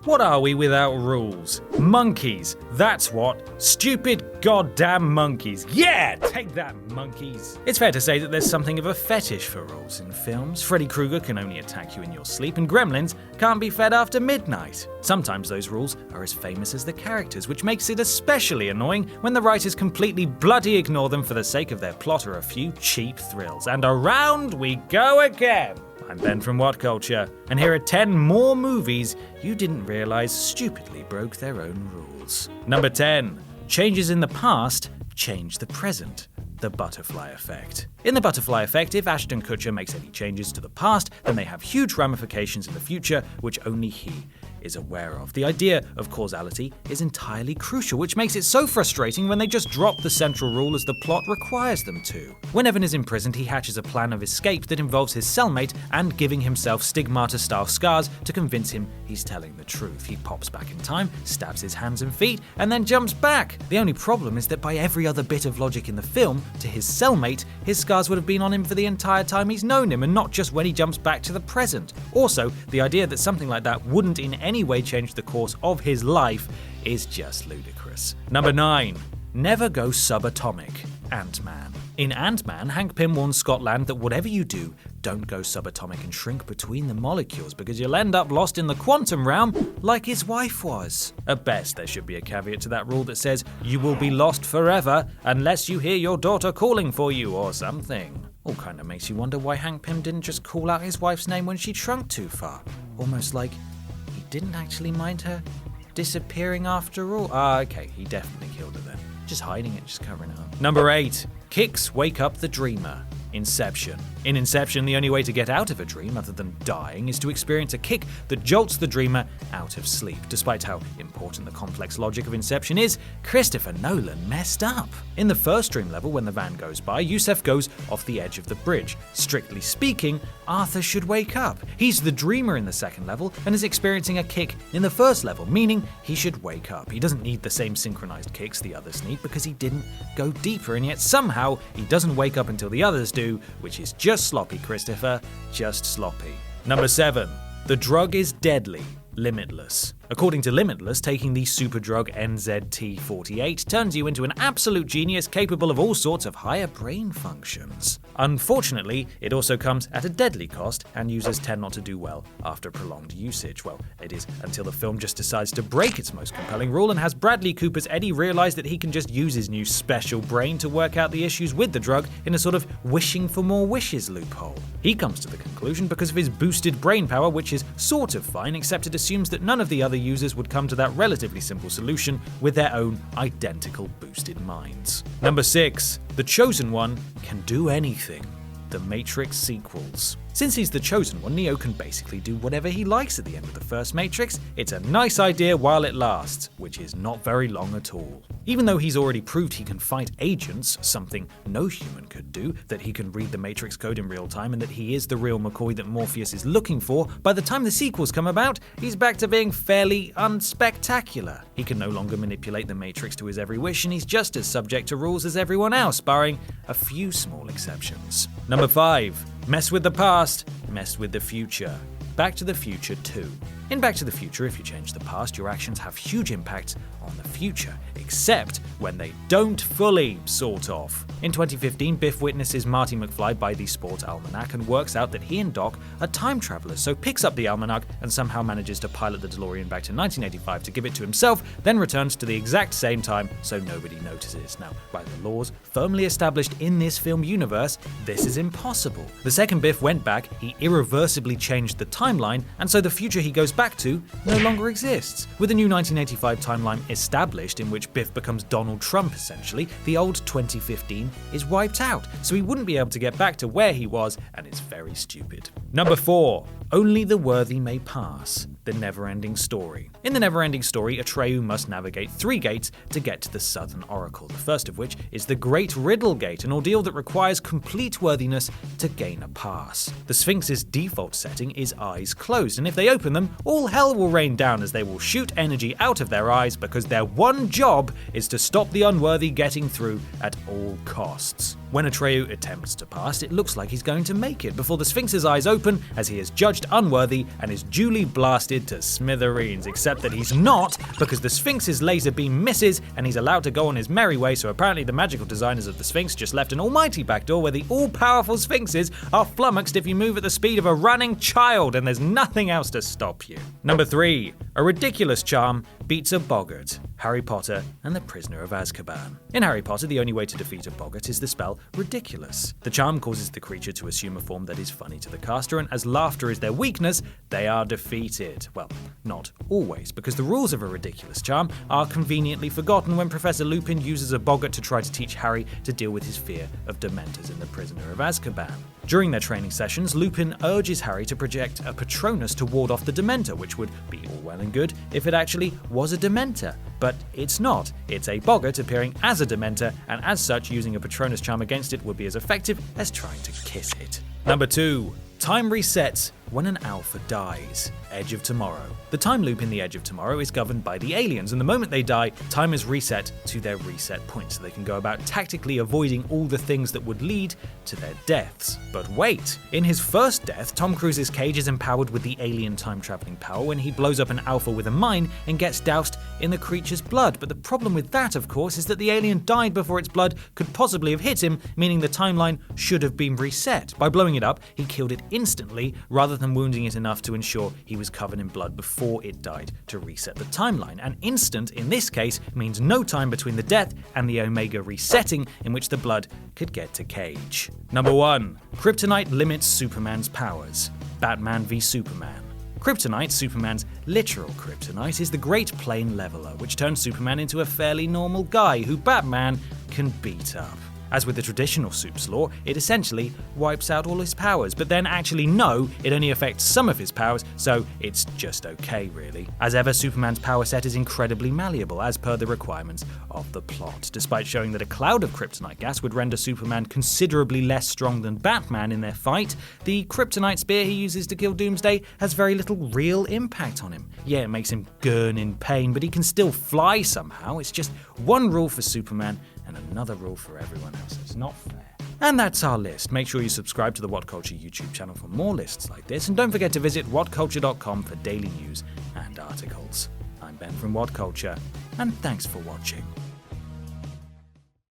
What are we without rules? Monkeys, that's what. Stupid goddamn monkeys. Yeah, take that, monkeys. It's fair to say that there's something of a fetish for rules in films. Freddy Krueger can only attack you in your sleep, and gremlins can't be fed after midnight. Sometimes those rules are as famous as the characters, which makes it especially annoying when the writers completely bloody ignore them for the sake of their plot or a few cheap thrills. And around we go again. I'm Ben from Whatculture, and here are 10 more movies you didn't realise stupidly broke their own rules. Number 10. Changes in the past change the present. The butterfly effect. In the butterfly effect, if Ashton Kutcher makes any changes to the past, then they have huge ramifications in the future, which only he is aware of. The idea of causality is entirely crucial, which makes it so frustrating when they just drop the central rule as the plot requires them to. When Evan is imprisoned, he hatches a plan of escape that involves his cellmate and giving himself stigmata-style scars to convince him he's telling the truth. He pops back in time, stabs his hands and feet, and then jumps back. The only problem is that by every other bit of logic in the film, to his cellmate, his scars would have been on him for the entire time he's known him, and not just when he jumps back to the present. Also, the idea that something like that wouldn't in any way change the course of his life is just ludicrous. Number 9. Never go subatomic. Ant-Man. In Ant-Man, Hank Pym warns Scott Land that whatever you do, don't go subatomic and shrink between the molecules because you'll end up lost in the quantum realm like his wife was. At best, there should be a caveat to that rule that says you will be lost forever unless you hear your daughter calling for you or something. All kind of makes you wonder why Hank Pym didn't just call out his wife's name when she shrunk too far. Almost like he didn't actually mind her disappearing after all. Okay, he definitely killed her then. Just hiding it, just covering it up. Number 8. Kicks wake up the dreamer. Inception. In Inception, the only way to get out of a dream other than dying is to experience a kick that jolts the dreamer out of sleep. Despite how important the complex logic of Inception is, Christopher Nolan messed up. In the first dream level, when the van goes by, Yusef goes off the edge of the bridge. Strictly speaking, Arthur should wake up. He's the dreamer in the second level and is experiencing a kick in the first level, meaning he should wake up. He doesn't need the same synchronized kicks the others need because he didn't go deeper, and yet somehow he doesn't wake up until the others do, which is just sloppy, Christopher, just sloppy. Number 7. The drug is deadly. Limitless. According to Limitless, taking the super drug NZT48 turns you into an absolute genius capable of all sorts of higher brain functions. Unfortunately, it also comes at a deadly cost, and users tend not to do well after prolonged usage. Well, it is until the film just decides to break its most compelling rule and has Bradley Cooper's Eddie realize that he can just use his new special brain to work out the issues with the drug in a sort of wishing for more wishes loophole. He comes to the conclusion because of his boosted brain power, which is sort of fine, except it assumes that none of the other users would come to that relatively simple solution with their own identical boosted minds. Number 6. The Chosen One can do anything. The Matrix sequels. Since he's the Chosen One, Neo can basically do whatever he likes at the end of the first Matrix. It's a nice idea while it lasts, which is not very long at all. Even though he's already proved he can fight agents, something no human could do, that he can read the Matrix code in real time, and that he is the real McCoy that Morpheus is looking for, by the time the sequels come about, he's back to being fairly unspectacular. He can no longer manipulate the Matrix to his every wish, and he's just as subject to rules as everyone else, barring a few small exceptions. Number 5. Mess with the past, mess with the future. Back to the Future 2. In Back to the Future, if you change the past, your actions have huge impacts on the future, except when they don't fully, sort of. In 2015, Biff witnesses Marty McFly buy the sports almanac and works out that he and Doc are time travelers, so picks up the almanac and somehow manages to pilot the DeLorean back to 1985 to give it to himself, then returns to the exact same time so nobody notices. Now, by the laws firmly established in this film universe, this is impossible. The second Biff went back, he irreversibly changed the timeline, and so the future he goes back to no longer exists. With the new 1985 timeline established, in which Biff becomes Donald Trump essentially, the old 2015 is wiped out, so he wouldn't be able to get back to where he was, and it's very stupid. Number 4. Only the worthy may pass. The Never-Ending Story. In The Never-Ending Story, Atreyu must navigate 3 gates to get to the Southern Oracle, the first of which is the Great Riddle Gate, an ordeal that requires complete worthiness to gain a pass. The Sphinx's default setting is eyes closed, and if they open them, all hell will rain down as they will shoot energy out of their eyes because their one job is to stop the unworthy getting through at all costs. When Atreyu attempts to pass, it looks like he's going to make it before the Sphinx's eyes open as he is judged unworthy and is duly blasted blasted to smithereens, except that he's not, because the Sphinx's laser beam misses and he's allowed to go on his merry way, so apparently the magical designers of the Sphinx just left an almighty backdoor where the all-powerful Sphinxes are flummoxed if you move at the speed of a running child and there's nothing else to stop you. Number 3. A ridiculous charm beats a boggart. Harry Potter and the Prisoner of Azkaban. In Harry Potter, the only way to defeat a boggart is the spell Ridiculous. The charm causes the creature to assume a form that is funny to the caster, and as laughter is their weakness, they are defeated. Well, not always, because the rules of a ridiculous charm are conveniently forgotten when Professor Lupin uses a boggart to try to teach Harry to deal with his fear of Dementors in the Prisoner of Azkaban. During their training sessions, Lupin urges Harry to project a Patronus to ward off the Dementor, which would be all well and good if it actually was a Dementor. But it's not. It's a boggart appearing as a Dementor, and as such, using a Patronus charm against it would be as effective as trying to kiss it. Number 2. Time resets when an alpha dies. Edge of Tomorrow. The time loop in the Edge of Tomorrow is governed by the aliens, and the moment they die, time is reset to their reset point, so they can go about tactically avoiding all the things that would lead to their deaths. But wait, in his first death, Tom Cruise's cage is empowered with the alien time-traveling power when he blows up an alpha with a mine and gets doused in the creature's blood. But the problem with that, of course, is that the alien died before its blood could possibly have hit him, meaning the timeline should have been reset. By blowing it up, he killed it instantly, rather than wounding it enough to ensure he was covered in blood before it died to reset the timeline. And instant, in this case, means no time between the death and the Omega resetting in which the blood could get to Cage. Number 1. Kryptonite limits Superman's powers. Batman v Superman. Kryptonite, Superman's literal kryptonite, is the Great Plane Leveler, which turns Superman into a fairly normal guy who Batman can beat up. As with the traditional Supes law, it essentially wipes out all his powers, but then actually no, it only affects some of his powers, so it's just okay really. As ever, Superman's power set is incredibly malleable, as per the requirements of the plot. Despite showing that a cloud of kryptonite gas would render Superman considerably less strong than Batman in their fight, the kryptonite spear he uses to kill Doomsday has very little real impact on him. Yeah, it makes him gurn in pain, but he can still fly somehow. It's just one rule for Superman and another rule for everyone else. It's not fair. And that's our list. Make sure you subscribe to the Whatculture YouTube channel for more lists like this, and don't forget to visit whatculture.com for daily news and articles. I'm Ben from Whatculture, and thanks for watching.